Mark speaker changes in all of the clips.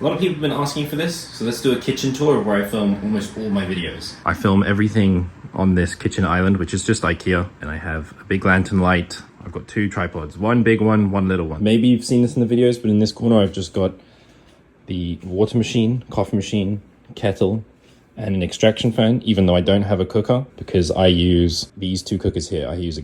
Speaker 1: A lot of people have been asking for this, so let's do a kitchen tour of where I film almost all my videos. I film everything on this kitchen island, which is just IKEA, and I have a big lantern light. I've got 2 tripods, one big one, one little one. Maybe you've seen this in the videos, but in this corner I've just got the water machine, coffee machine, kettle, and an extraction fan, even though I don't have a cooker, because I use these 2 cookers here. I use a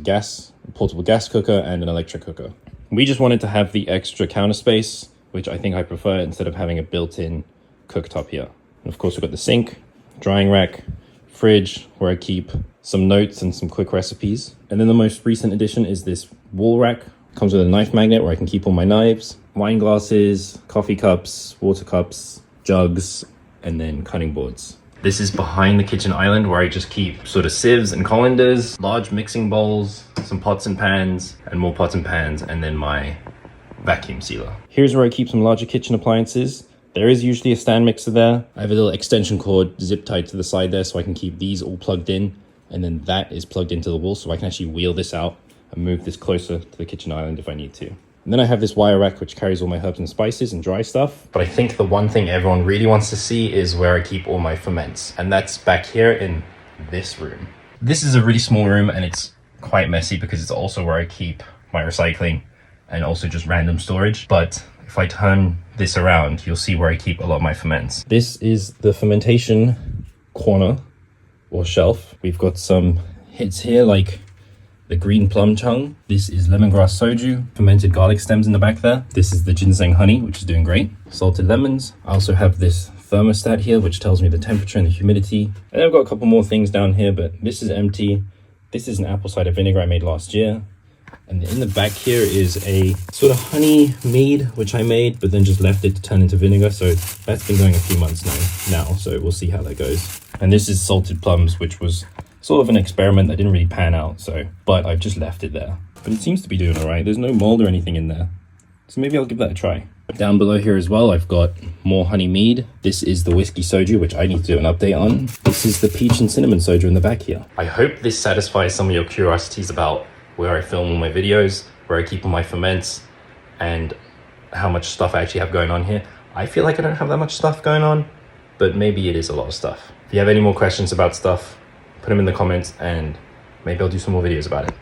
Speaker 1: portable gas cooker and an electric cooker. We just wanted to have the extra counter space, which I think I prefer instead of having a built-in cooktop here. And of course we've got the sink, drying rack, fridge where I keep some notes and some quick recipes. And then the most recent addition is this wall rack. Comes with a knife magnet where I can keep all my knives, wine glasses, coffee cups, water cups, jugs, and then cutting boards. This is behind the kitchen island where I just keep sort of sieves and colanders, large mixing bowls, some pots and pans, and more pots and pans, and then my vacuum sealer. Here's where I keep some larger kitchen appliances. There is usually a stand mixer there. I have a little extension cord zip tied to the side there so I can keep these all plugged in, and then that is plugged into the wall so I can actually wheel this out and move this closer to the kitchen island if I need to. And then I have this wire rack which carries all my herbs and spices and dry stuff. But I think the one thing everyone really wants to see is where I keep all my ferments, and that's back here in this room. This is a really small room and it's quite messy because it's also where I keep my recycling and also just random storage. But if I turn this around, you'll see where I keep a lot of my ferments. This is the fermentation corner or shelf. We've got some hits here like the green plum chung. This is lemongrass soju, fermented garlic stems in the back there. This is the ginseng honey, which is doing great. Salted lemons. I also have this thermostat here, which tells me the temperature and the humidity. And I've got a couple more things down here, but this is empty. This is an apple cider vinegar I made last year. And in the back here is a sort of honey mead, which I made, but then just left it to turn into vinegar. So that's been going a few months now. So we'll see how that goes. And this is salted plums, which was sort of an experiment that didn't really pan out. But I've just left it there. But it seems to be doing all right. There's no mold or anything in there. So maybe I'll give that a try. Down below here as well, I've got more honey mead. This is the whiskey soju, which I need to do an update on. This is the peach and cinnamon soju in the back here. I hope this satisfies some of your curiosities about where I film all my videos, where I keep all my ferments, and how much stuff I actually have going on here. I feel like I don't have that much stuff going on, but maybe it is a lot of stuff. If you have any more questions about stuff, put them in the comments and maybe I'll do some more videos about it.